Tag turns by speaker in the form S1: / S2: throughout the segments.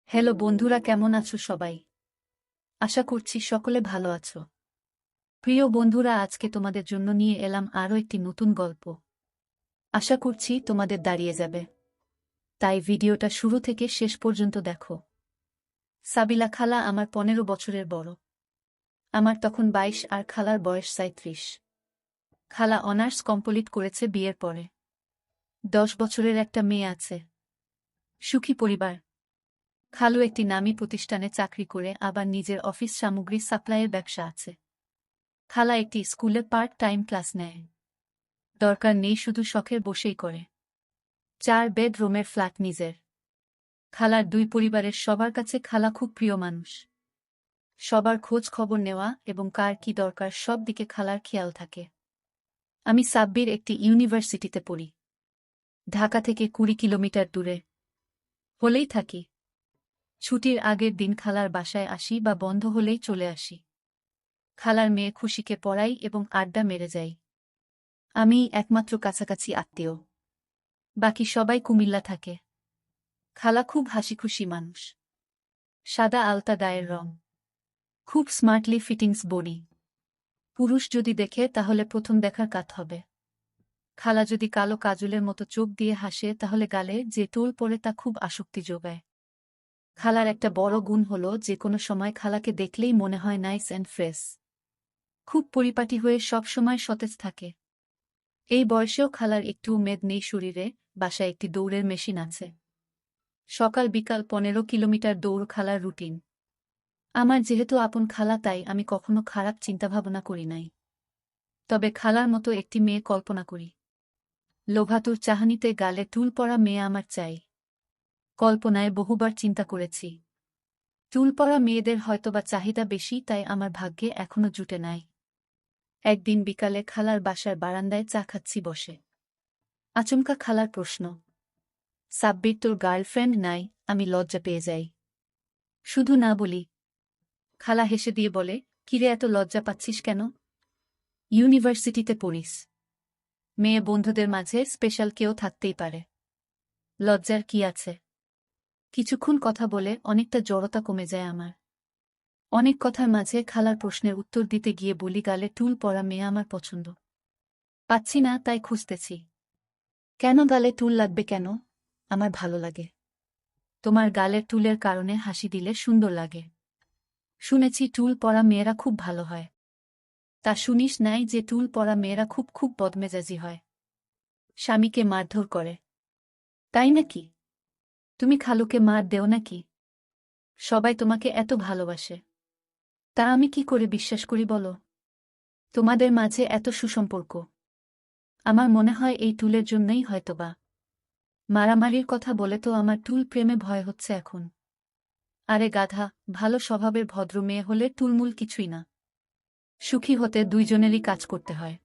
S1: Hello বন্ধুরা, কেমন আছো সবাই? আশা করছি সকলে ভালো আছো। প্রিয় বন্ধুরা, আজকে তোমাদের জন্য নিয়ে এলাম আরও একটি নতুন গল্প। আশা করছি তোমাদের দাঁড়িয়ে যাবে, তাই ভিডিওটা শুরু থেকে শেষ পর্যন্ত দেখো। সাবিলা খালা আমার 15 বছরের বড়। আমার তখন 22 আর খালার বয়স 37। খালা অনার্স কমপ্লিট করেছে বিয়ের পরে। 10 বছরের একটা মেয়ে আছে। সুখী পরিবার। খালু একটি নামী প্রতিষ্ঠানে চাকরি করে আবার নিজের অফিস সামগ্রী সাপ্লাইয়ের ব্যবসা আছে। খালা একটি স্কুলে পার্ট টাইম ক্লাস নেয়। দরকার নেই, শুধু শখের বসেই করে। 4 বেডরুমের ফ্ল্যাট নিজের। খালার দুই পরিবারের সবার কাছে খালা খুব প্রিয় মানুষ। সবার খোঁজ খবর নেওয়া এবং কার কি দরকার সব দিকে খালার খেয়াল থাকে। আমি সাব্বির একটি ইউনিভার্সিটিতে পড়ি। ঢাকা থেকে 20 কিলোমিটার দূরে। হলেই থাকি। ছুটির আগের দিন খালার বাসায় আসি বা বন্ধ হলেই চলে আসি। খালার মেয়ে খুশিকে পড়াই এবং আড্ডা মেরে যাই। আমি একমাত্র কাছাকাছি আত্মীয়। বাকি সবাই কুমিল্লা থাকে। খালা খুব হাসিখুশি মানুষ। সাদা আলতা গায়ের রং। খুব স্মার্টলি ফিটিংস বডি। পুরুষ যদি দেখে তাহলে প্রথম দেখার কাত হবে। খালা যদি কালো কাজলের মতো চোখ দিয়ে হাসে তাহলে গালে যে টোল পড়ে তা খুব আসক্তি যোগায়। খালার একটা বড় গুণ হলো যে কোনো সময় খালাকে দেখলেই মনে হয় নাইস অ্যান্ড ফ্রেশ। খুব পরিপাটি হয়ে সব সময় সতেজ থাকে। এই বয়সেও খালার একটু মেদ নেই শরীরে। বাসায় একটি দৌড়ের মেশিন আছে। সকাল বিকাল 15 কিলোমিটার দৌড় খালার রুটিন। আমার যেহেতু আপন খালা, তাই আমি কখনো খারাপ চিন্তাভাবনা করি নাই। তবে খালার মতো একটি মেয়ে কল্পনা করি। লোভাতুর চাহানিতে গালে টুল পরা মেয়ে আমার চাই। কল্পনায় বহুবার চিন্তা করেছি। চুল পরা মেয়েদের হয়তোবা চাহিদা বেশি, তাই আমার ভাগ্যে এখনো জুটে নাই। একদিন বিকালে খালার বাসার বারান্দায় চা খাচ্ছি বসে। আচমকা খালার প্রশ্ন, সাব্বির তোর গার্লফ্রেন্ড নাই? আমি লজ্জা পেয়ে যাই। শুধু না বলি। খালা হেসে দিয়ে বলে, কিরে এত লজ্জা পাচ্ছিস কেন? ইউনিভার্সিটিতে পড়িস। মেয়ে বন্ধুদের মাঝে স্পেশাল কেউ থাকতেই পারে। লজ্জার কি আছে? কিছুক্ষণ কথা বলে অনেকটা জড়তা কমে যায় আমার। অনেক কথার মাঝে খালার প্রশ্নের উত্তর দিতে গিয়ে বলি, গালে টুল পরা মেয়ে আমার পছন্দ। পাচ্ছি না, তাই খুঁজতেছি। কেন গালে টুল লাগবে কেন? আমার ভালো লাগে। তোমার গালের টুলের কারণে হাসি দিলে সুন্দর লাগে। শুনেছি টুল পরা মেয়েরা খুব ভালো হয়। তা শুনিস নাই যে টুল পরা মেয়েরা খুব খুব বদমেজাজি হয়? স্বামীকে মারধর করে। তাই নাকি? তুমি খালুকে মার দেও নাকি? সবাই তোমাকে এত ভালোবাসে। তা আমি কি করে বিশ্বাস করি বলো? তোমাদের মাঝে এত সুসম্পর্ক। আমার মনে হয় এই টুলের জন্যই হয়তোবা। মারামারির কথা বলে তো আমার টুল প্রেমে ভয় হচ্ছে এখন। আরে গাধা, ভালো স্বভাবের ভদ্র মেয়ে হলে টুলমুল কিছুই না। সুখী হতে দুইজনেরই কাজ করতে হয়।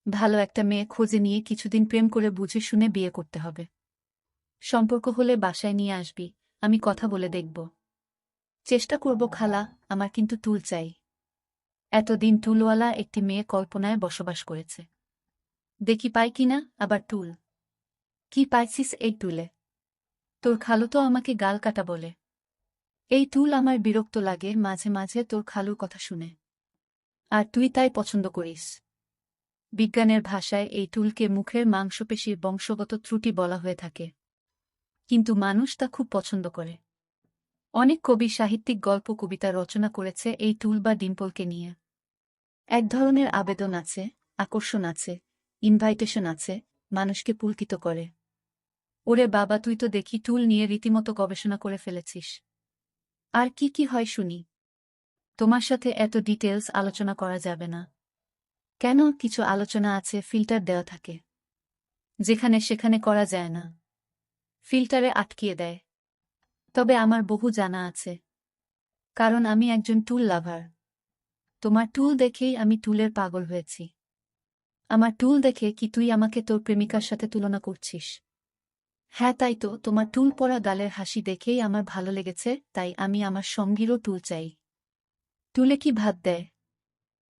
S1: ভালো একটা মেয়ে খোঁজে নিয়ে কিছুদিন প্রেম করে বুঝে শুনে বিয়ে করতে হবে। সম্পর্ক হলে বাসায় নিয়ে আসবি, আমি কথা বলে দেখব। চেষ্টা করব খালা, আমার কিন্তু টুল চাই। এতদিন টুলওয়ালা একটি মেয়ে কল্পনায় বসবাস করেছে। দেখি পাই কিনা আবার টুল। কি পাইছিস এই টুলে? তোর খালু তো আমাকে গাল কাটা বলে। এই টুল আমার বিরক্ত লাগে মাঝে মাঝে তোর খালুর কথা শুনে। আর তুই তাই পছন্দ করিস। বিজ্ঞানের ভাষায় এই টুলকে মুখের মাংসপেশির বংশগত ত্রুটি বলা হয়ে থাকে। কিন্তু মানুষ তা খুব পছন্দ করে। অনেক কবি সাহিত্যিক গল্প কবিতা রচনা করেছে এই টুল বা ডিম্পলকে নিয়ে। এক ধরনের আবেদন আছে, আকর্ষণ আছে, ইনভাইটেশন আছে, মানুষকে পুলকিত করে। ওরে বাবা, তুই তো দেখি টুল নিয়ে রীতিমতো গবেষণা করে ফেলেছিস। আর কি কি হয় শুনি? তোমার সাথে এত ডিটেলস আলোচনা করা যাবে না। কেন? কিছু আলোচনা আছে ফিল্টার দেওয়া থাকে। যেখানে সেখানে করা যায় না। ফিল্টারে আটকিয়ে দেয়। তবে আমার বহু জানা আছে। কারণ আমি একজন টুল লাভার। তোমার টুল দেখেই আমি টুলের পাগল হয়েছি। আমার টুল দেখে কি তুই আমাকে তোর প্রেমিকার সাথে তুলনা করছিস? হ্যাঁ তাই তো, তোমার টুল পরা গালের হাসি দেখেই আমার ভালো লেগেছে, তাই আমি আমার সঙ্গীরও টুল চাই। টুলে কি ভাত দেয়?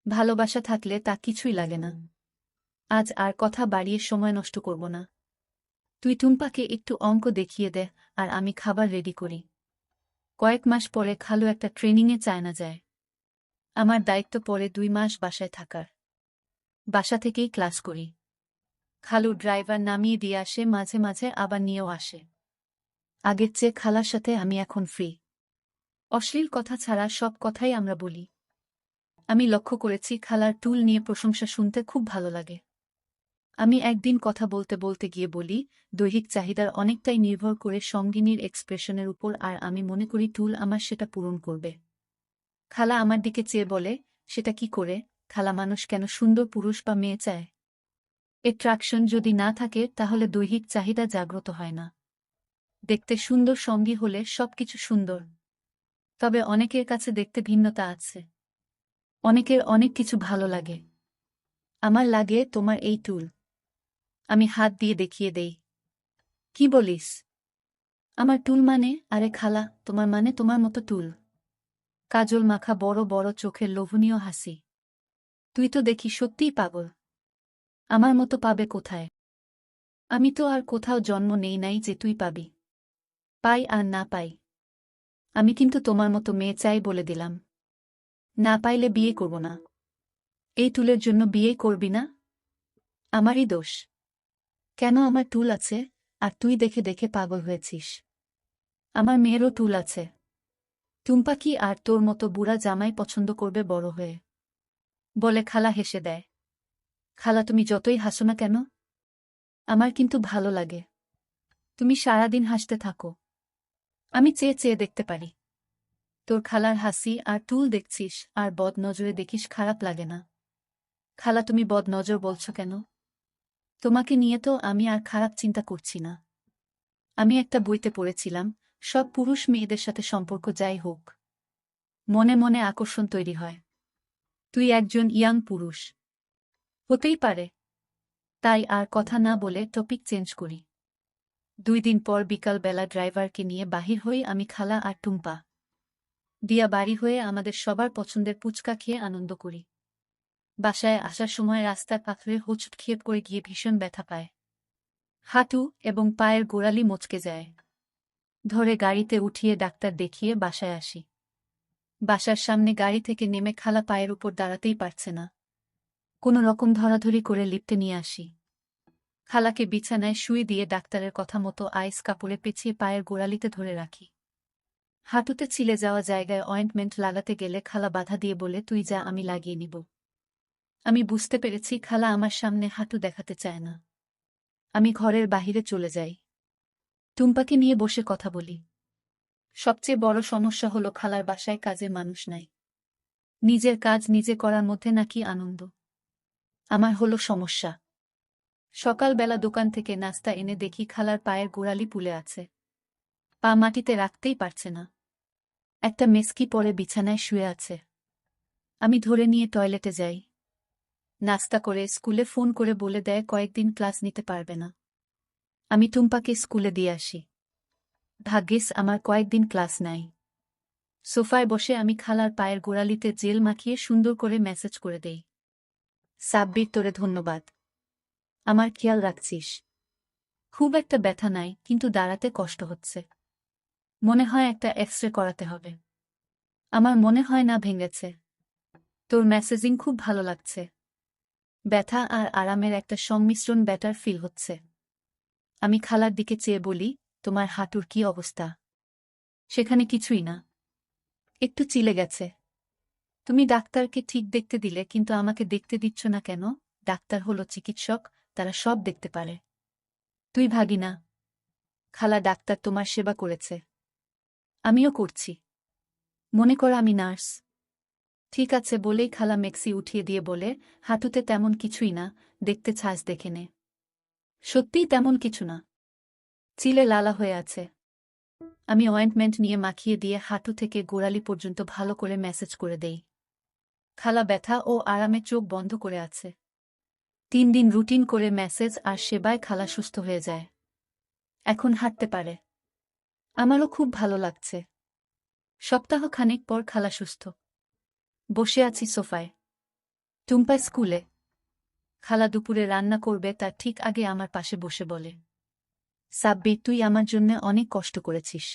S1: ভালোবাসা থাকলে তা কিছুই লাগে না। আজ আর কথা বাড়িয়ে সময় নষ্ট করব না। তুই টুম্পাকে একটু অঙ্ক দেখিয়ে দে, আর আমি খাবার রেডি করি। কয়েক মাস পরে খালু একটা ট্রেনিংয়ে চায়না যায়। আমার দায়িত্ব পড়ে 2 মাস বাসায় থাকার। বাসা থেকেই ক্লাস করি। খালু ড্রাইভার নামিয়ে দিয়ে আসে, মাঝে মাঝে আবার নিয়েও আসে। আগের চেয়ে খালার সাথে আমি এখন ফ্রি। অশ্লীল কথা ছাড়া সব কথাই আমরা বলি। আমি লক্ষ্য করেছি খালার টুল নিয়ে প্রশংসা শুনতে খুব ভালো লাগে। আমি একদিন কথা বলতে বলতে গিয়ে বলি, দৈহিক চাহিদার অনেকটাই নির্ভর করে সঙ্গিনীর এক্সপ্রেশনের উপর, আর আমি মনে করি টুল আমার সেটা পূরণ করবে। খালা আমার দিকে চেয়ে বলে, সেটা কি করে? খালা, মানুষ কেন সুন্দর পুরুষ বা মেয়ে চায়? অ্যাট্রাকশন যদি না থাকে তাহলে দৈহিক চাহিদা জাগ্রত হয় না। দেখতে সুন্দর সঙ্গী হলে সবকিছু সুন্দর। তবে অনেকের কাছে দেখতে ভিন্নতা আছে। অনেকের অনেক কিছু ভালো লাগে। আমার লাগে তোমার এই টুল। আমি হাত দিয়ে দেখিয়ে দেই। কি বলিস? আমার টুল মানে? আরে খালা, তোমার মানে তোমার মতো টুল। কাজল মাখা বড় বড় চোখের লোভনীয় হাসি। তুই তো দেখি সত্যিই পাগল। আমার মতো পাবে কোথায়? আমি তো আর কোথাও জন্ম নেই নাই যে তুই পাবি। পাই আর না পাই, আমি কিন্তু তোমার মতো মেয়ে চাই বলে দিলাম। না পাইলে বিয়ে করব না। এই টুলের জন্য বিয়ে করবি না? আমারই দোষ। কেন? আমার টুল আছে, আর তুই দেখে দেখে পাগল হয়েছিস। আমার মেয়েরও টুল আছে। টুম্পা কি আর তোর মতো বুড়া জামাই পছন্দ করবে বড় হয়ে? বলে খালা হেসে দেয়। খালা, তুমি যতই হাসো না কেন, আমার কিন্তু ভালো লাগে। তুমি সারাদিন হাসতে থাকো, আমি চেয়ে চেয়ে দেখতে পারি। তোর খালার হাসি আর টুল দেখছিস আর বদ নজরে দেখিস, খারাপ লাগে না? খালা, তুমি বদ নজর বলছো কেন? তোমাকে নিয়ে তো আমি আর খারাপ চিন্তা করছি না। আমি একটা বইতে পড়েছিলাম, সব পুরুষ মেয়েদের সাথে সম্পর্ক যাই হোক, মনে মনে আকর্ষণ তৈরি হয়। তুই একজন ইয়াং পুরুষ, হতেই পারে। তাই আর কথা না বলে টপিক চেঞ্জ করি। 2 দিন পর বিকালবেলা ড্রাইভারকে নিয়ে বাহির হই আমি, খালা আর টুম্পা। দিয়া বাড়ি হয়ে আমাদের সবার পছন্দের পুচকা খেয়ে আনন্দ করি। বাসায় আসার সময় রাস্তার পাথরে হোঁচট খেয়ে পড়ে গিয়ে ভীষণ ব্যথা পায়। হাঁটু এবং পায়ের গোড়ালি মচকে যায়। ধরে গাড়িতে উঠিয়ে ডাক্তার দেখিয়ে বাসায় আসি। বাসার সামনে গাড়ি থেকে নেমে খালা পায়ের উপর দাঁড়াতেই পারছে না। কোনো রকম ধরাধরি করে লিফটে নিয়ে আসি। খালাকে বিছানায় শুয়ে দিয়ে ডাক্তারের কথা মতো আইস কাপড়ে পেঁচিয়ে পায়ের গোড়ালিতে ধরে রাখি। হাঁটুতে ছিলে যাওয়া জায়গায় অয়েন্টমেন্ট লাগাতে গেলে খালা বাধা দিয়ে বলে, তুই যা, আমি লাগিয়ে নিব। আমি বুঝতে পেরেছি খালা আমার সামনে হাঁটু দেখাতে চায় না। আমি ঘরের বাহিরে চলে যাই। টুম্পাকে নিয়ে বসে কথা বলি। সবচেয়ে বড় সমস্যা হলো খালার বাসায় কাজের মানুষ নাই। নিজের কাজ নিজে করার মধ্যে নাকি আনন্দ। আমার হলো সমস্যা। সকালবেলা দোকান থেকে নাস্তা এনে দেখি খালার পায়ের গোড়ালি পুলে আছে। পা মাটিতে রাখতেই পারছে না। একটা মেস্কি পরে বিছানায় শুয়ে আছে। আমি ধরে নিয়ে টয়লেটে যাই। নাস্তা করে স্কুলে ফোন করে বলে দেয় কয়েকদিন ক্লাস নিতে পারবে না। আমি টুম্পাকে স্কুলে দিয়ে আসি। ভাগ্যিস আমার কয়েকদিন ক্লাস নাই। সোফায় বসে আমি খালার পায়ের গোড়ালিতে জেল মাখিয়ে সুন্দর করে ম্যাসেজ করে দেই। সাব্বির, তোরে ধন্যবাদ। আমার খেয়াল রাখছিস। খুব একটা ব্যথা নাই, কিন্তু দাঁড়াতে কষ্ট হচ্ছে। মনে হয় একটা এক্সরে করাতে হবে। আমার মনে হয় না ভেঙেছে। তোর মেসেজিং খুব ভালো লাগছে। ব্যথা আর আরামের একটা সংমিশ্রণ, বেটার ফিল হচ্ছে। আমি খালার দিকে চেয়ে বলি, তোমার হাঁটুর কি অবস্থা? সেখানে কিছুই না, একটু চিলে গেছে। তুমি ডাক্তারকে ঠিক দেখতে দিলে, কিন্তু আমাকে দেখতে দিচ্ছ না কেন? ডাক্তার হলো চিকিৎসক, তারা সব দেখতে পারে। তুই ভাগি না। খালা, ডাক্তার তোমার সেবা করেছে, আমিও করছি। মনে কর আমি নার্স। ঠিক আছে বলেই খালা মেক্সি উঠিয়ে দিয়ে বলে, হাঁটুতে তেমন কিছুই না, দেখতে ছাঁচ দেখে নে। সত্যিই তেমন কিছু না, চিলে লালা হয়ে আছে। আমি অয়েন্টমেন্ট নিয়ে মাখিয়ে দিয়ে হাঁটু থেকে গোড়ালি পর্যন্ত ভালো করে ম্যাসেজ করে দেই। খালা ব্যথা ও আরামে চোখ বন্ধ করে আছে। 3 দিন রুটিন করে ম্যাসেজ আর সেবায় খালা সুস্থ হয়ে যায়। এখন হাঁটতে পারে। আমারও খুব ভালো লাগছে। সপ্তাহ খানেক পর খালা সুস্থ। বসে আছি সোফায়। টুম্পা স্কুলে। খালা দুপুরে রান্না করবে তার ঠিক আগে আমার পাশে বসে বলে, সাব্বির, তুই আমার জন্য অনেক কষ্ট করেছিস।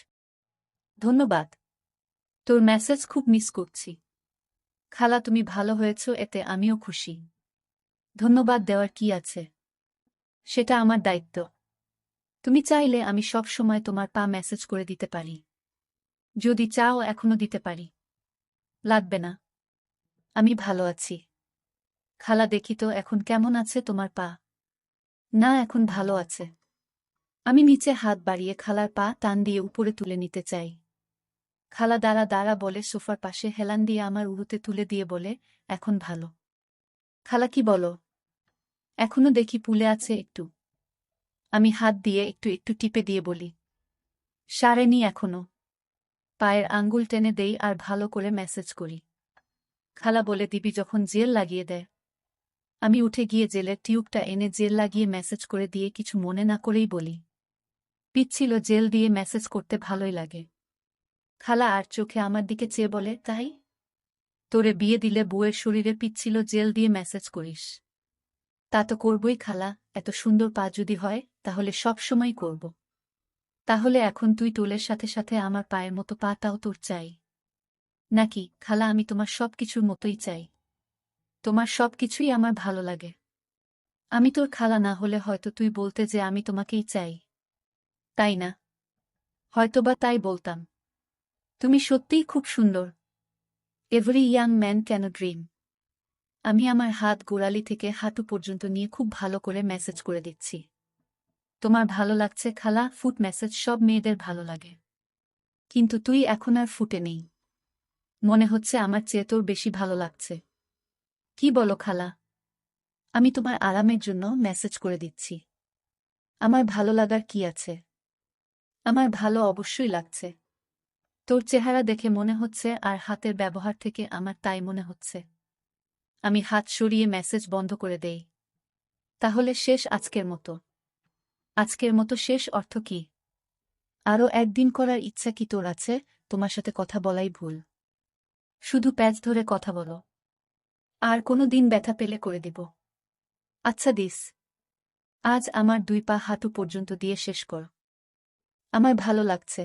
S1: ধন্যবাদ। তোর মেসেজ খুব মিস করছি। খালা তুমি ভালো হয়েছ এতে আমিও খুশি। ধন্যবাদ দেওয়ার কি আছে? সেটা আমার দায়িত্ব। তুমি চাইলে আমি সব সময় তোমার পা মেসেজ করে দিতে পারি। যদি চাও এখনো দিতে পারি। লাগবে না। আমি ভালো আছি। খালা দেখি তো এখন কেমন আছে তোমার পা। না এখন ভালো আছে। আমি নিচে হাত বাড়িয়ে খালার পা টান দিয়ে উপরে তুলে নিতে চাই। খালা দাঁড়া দাঁড়া বলে সোফার পাশে হেলান দিয়ে আমার উরুতে তুলে দিয়ে বলে, এখন ভালো। খালা কি বলো? এখনো দেখি পুলে আছে একটু। আমি হাত দিয়ে একটু একটু টিপে দিয়ে বলি, সারেনি এখনো। পায়ের আঙ্গুল টেনে দেই আর ভালো করে মেসেজ করি। খালা বলে দিবি যখন জেল লাগিয়ে দেয়। আমি উঠে গিয়ে জেলের টিউবটা এনে জেল লাগিয়ে মেসেজ করে দিয়ে কিছু মনে না করেই বলি, পিচ্ছিল জেল দিয়ে মেসেজ করতে ভালোই লাগে। খালা আর চোখে আমার দিকে চেয়ে বলে, তাই? তোরে বিয়ে দিলে বউয়ের শরীরে পিচ্ছিল জেল দিয়ে মেসেজ করিস? তা তো করবই খালা, এত সুন্দর পা যদি হয় তাহলে সব সময় করব। তাহলে এখন তুই টোলের সাথে সাথে আমার পায়ের মতো পাটাও তোর চাই নাকি? খালা আমি তোমার সব কিছুর মতোই চাই। তোমার সব কিছুই আমার ভালো লাগে। আমি তোর খালা না হলে হয়তো তুই বলতে যে আমি তোমাকেই চাই, তাই না? হয়তোবা তাই বলতাম। তুমি সত্যিই খুব সুন্দর। Every young man can dream. আমি আমার হাত গোড়ালি থেকে হাঁটু পর্যন্ত নিয়ে খুব ভালো করে মেসেজ করে দিচ্ছি। তোমার ভালো লাগছে খালা? ফুট মেসেজ সব মেয়েদের ভালো লাগে। কিন্তু তুই এখন আর ফুটে নেই। মনে হচ্ছে আমার চেয়ে তোর বেশি ভালো লাগছে। কি বলো খালা? আমি তোমার আরামের জন্য মেসেজ করে দিচ্ছি। আমার ভালো লাগার কি আছে? আমার ভালো অবশ্যই লাগছে। তোর চেহারা দেখে মনে হচ্ছে আর হাতের ব্যবহার থেকে আমার তাই মনে হচ্ছে। আমি হাত সরিয়ে মেসেজ বন্ধ করে দেই। তাহলে শেষ আজকের মতো? আজকের মতো শেষ অর্থ কি? আরও একদিন করার ইচ্ছা কি তোর আছে? তোমার সাথে কথা বলাই ভুল। শুধু প্যাচ ধরে কথা বলো। আর কোনো দিন ব্যথা পেলে করে দিব। আচ্ছা দিস। আজ আমার 2 পা হাঁটু পর্যন্ত দিয়ে শেষ কর। আমার ভালো লাগছে।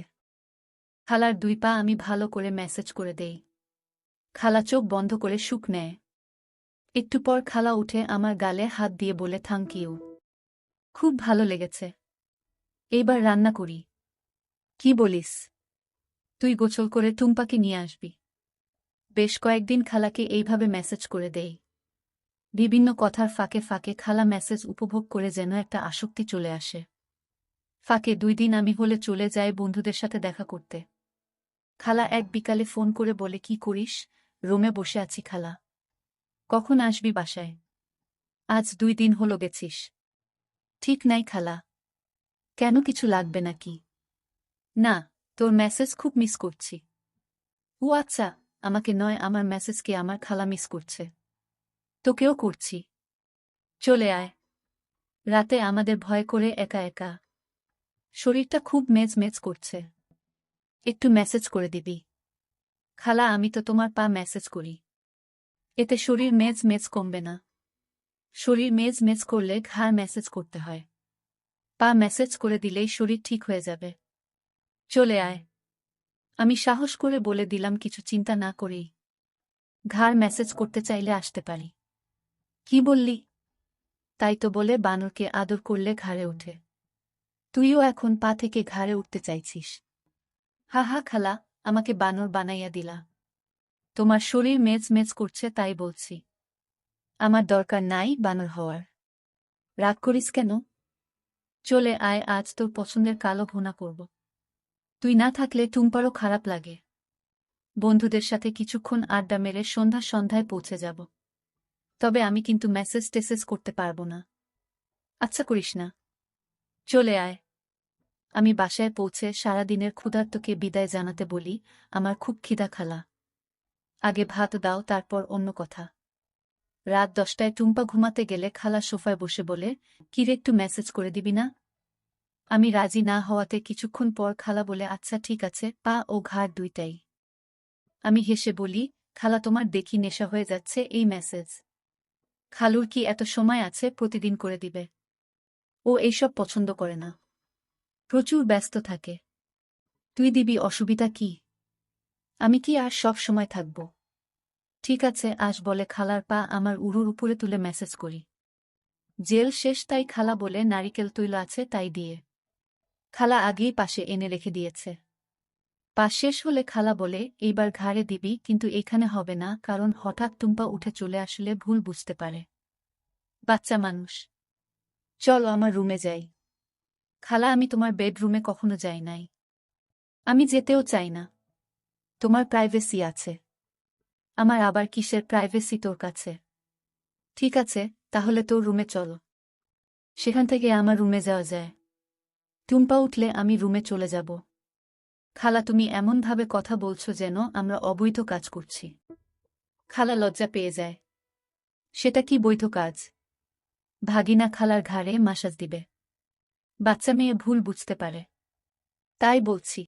S1: খালার 2 পা আমি ভালো করে মেসেজ করে দেই। খালা চোখ বন্ধ করে সুখ নেয়। একটু পর খালা উঠে আমার গালে হাত দিয়ে বলে, থ্যাংক ইউ। খুব ভালো লেগেছে। এইবার রান্না করি। কি বলিস? তুই গোসল করে টুম্পাকে নিয়ে আসবি। বেশ কয়েকদিন খালাকে এইভাবে মেসেজ করে দেই। বিভিন্ন কথার ফাঁকে ফাঁকে খালা মেসেজ উপভোগ করে যেন একটা আসক্তি চলে আসে। ফাঁকে 2 দিন আমি হলে চলে যাই বন্ধুদের সাথে দেখা করতে। খালা এক বিকালে ফোন করে বলে, কি করিস? রুমে বসে আছি খালা। কখন আসবি বাসায়? আজ 2 দিন হলো গেছিস। ঠিক নাই খালা। কেন কিছু লাগবে নাকি? না, তোর মেসেজ খুব মিস করছি। ও আচ্ছা, আমাকে নয় আমার মেসেজকে আমার খালা মিস করছে। তোকেও করছি। চলে আয়। রাতে আমাদের ভয় করে একা একা। শরীরটা খুব মেজ মেজ করছে। একটু মেসেজ করে দিবি? খালা আমি তো তোমার পা মেসেজ করি। এতে শরীর মেজ মেজ কমবে না। শরীর মেজ মেজ করলে ঘাড় মেসেজ করতে হয়। পা মেসেজ করে দিলেই শরীর ঠিক হয়ে যাবে। চলে আয়। আমি সাহস করে বলে দিলাম, কিছু চিন্তা না করেই। ঘাড় মেসেজ করতে চাইলে আসতে পারি। কি বললি? তাই তো বলে বানরকে আদর করলে ঘাড়ে ওঠে। তুইও এখন পা থেকে ঘাড়ে উঠতে চাইছিস? হা হা খালা, আমাকে বানর বানাইয়া দিলা। তোমার শরীর মেজ মেজ করছে তাই বলছি। আমার দরকার নাই বানর হওয়ার। রাগ করিস কেন? চলে আয়, আজ তোর পছন্দের কালো ভুনা করব। তুই না থাকলে টুম্পারও খারাপ লাগে। বন্ধুদের সাথে কিছুক্ষণ আড্ডা মেরে সন্ধ্যায় পৌঁছে যাব। তবে আমি কিন্তু মেসেজ টেসেজ করতে পারবো না। আচ্ছা করিস না। চলে আয়। আমি বাসায় পৌঁছে সারাদিনের ক্ষুধার্তকে বিদায় জানাতে বলি, আমার খুব খিদা খালা। আগে ভাত দাও তারপর অন্য কথা। রাত 10টায় টুম্পা ঘুমাতে গেলে খালা সোফায় বসে বলে, কিরে একটু মেসেজ করে দিবি না? আমি রাজি না হওয়াতে কিছুক্ষণ পর খালা বলে, আচ্ছা ঠিক আছে, পা ও ঘাড় দুইটাই। আমি হেসে বলি, খালা তোমার দেখি নেশা হয়ে যাচ্ছে এই মেসেজ। খালুর কি এত সময় আছে প্রতিদিন করে দিবে? ও এইসব পছন্দ করে না। প্রচুর ব্যস্ত থাকে। তুই দিবি, অসুবিধা কি? আমি কি আর সব সময় থাকব? ঠিক আছে আস বলে খালার পা আমার উড়ুর উপরে তুলে মেসেজ করি। জেল শেষ তাই খালা বলে নারিকেল তৈল আছে তাই দিয়ে। খালা আগেই পাশে এনে রেখে দিয়েছে। পা শেষ হলে খালা বলে এইবার ঘাড়ে দিবি কিন্তু এখানে হবে না কারণ হঠাৎ টুম্পা উঠে চলে আসলে ভুল বুঝতে পারে। বাচ্চা মানুষ। চলো আমার রুমে যাই। খালা আমি তোমার বেডরুমে কখনো যাই নাই। আমি যেতেও চাই না। তোমার প্রাইভেসি আছে। আমার আবার কিসের প্রাইভেসি তোর কাছে? ঠিক আছে তাহলে তোর রুমে চলো। সেখান থেকে আমার রুমে যাওয়া যায়। টুম্পা উঠলে আমি রুমে চলে যাব। খালা তুমি এমনভাবে কথা বলছো যেন আমরা অবৈধ কাজ করছি। খালা লজ্জা পেয়ে যায়। সেটা কি বৈধ কাজ? ভাগিনা খালার ঘাড়ে মাসাজ দিবে। বাচ্চা মেয়ে ভুল বুঝতে পারে। তাই বলছি।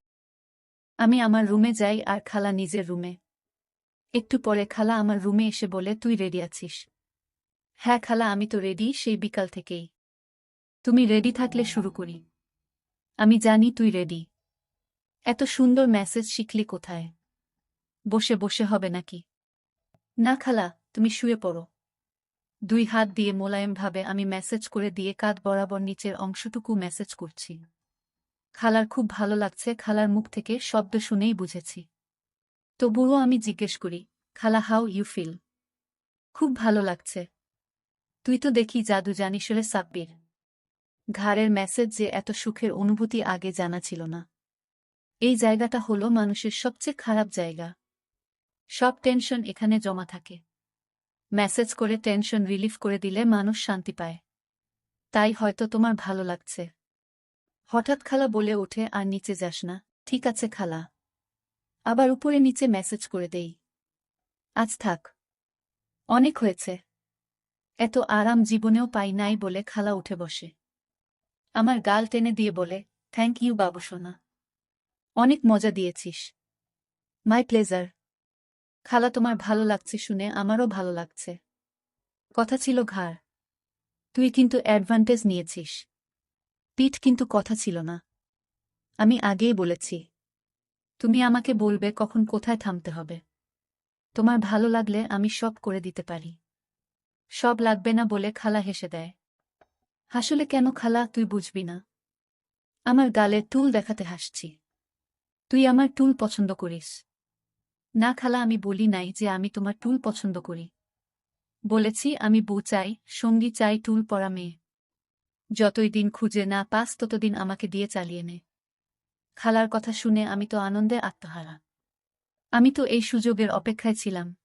S1: আমি আমার রুমে যাই আর খালা নিজের রুমে। একটু পরে খালা আমার রুমে এসে বলে তুই রেডি আছিস? হ্যাঁ খালা আমি তো রেডি সেই বিকাল থেকেই। তুমি রেডি থাকলে শুরু করি। আমি জানি তুই রেডি। এত সুন্দর মেসেজ শিখলি কোথায়? বসে বসে হবে নাকি? না খালা তুমি শুয়ে পড়ো। দুই হাত দিয়ে মোলায়েমভাবে আমি মেসেজ করে দিয়ে কাঁধ বরাবর নিচের অংশটুকু মেসেজ করছি। খালার খুব ভালো লাগছে খালার মুখ থেকে শব্দ শুনেই বুঝেছি। তবুও আমি জিজ্ঞেস করি খালা হাউ ইউ ফিল? খুব ভালো লাগছে। তুই তো দেখি জাদু জানিস রে সাব্বির। ঘাড়ের মেসেজ যে এত সুখের অনুভূতি আগে জানা ছিল না। এই জায়গাটা হলো মানুষের সবচেয়ে খারাপ জায়গা। সব টেনশন এখানে জমা থাকে। মেসেজ করে টেনশন রিলিফ করে দিলে মানুষ শান্তি পায়। তাই হয়তো তোমার ভালো লাগছে। হঠাৎ খালা বলে ওঠে আর নিচে যাস না। ঠিক আছে খালা। আবার উপরে নিচে মেসেজ করে দেই। আজ থাক। অনেক হয়েছে। এত আরাম জীবনেও পাই নাই বলে খালা উঠে বসে। আমার গাল টেনে দিয়ে বলে থ্যাংক ইউ বাবু সোনা। অনেক মজা দিয়েছিস। My pleasure. খালা তোমার ভালো লাগছে শুনে আমারও ভালো লাগছে। কথা ছিল ঘাড়। তুই কিন্তু অ্যাডভান্টেজ নিয়েছিস। পিঠ কিন্তু কথা ছিল না। আমি আগেই বলেছি। তুমি আমাকে বলবে কখন কোথায় থামতে হবে। তোমার ভালো লাগলে আমি সব করে দিতে পারি। সব লাগবে না বলে খালা হেসে দেয়। হাসলে কেন খালা তুই বুঝবি না? আমার গালে টুল দেখাতে হাসছি। তুই আমার টুল পছন্দ করিস। না খালা আমি বলি নাই যে আমি তোমার টুল পছন্দ করি। বলেছি আমি বউ চাই, সঙ্গী চাই টুল পরা মেয়ে। যতই দিন খুঁজে না পাস ততদিন আমাকে দিয়ে চালিয়ে নে। খালার কথা শুনে আমি তো আনন্দে আত্মহারা। আমি তো এই সুযোগের অপেক্ষায় ছিলাম।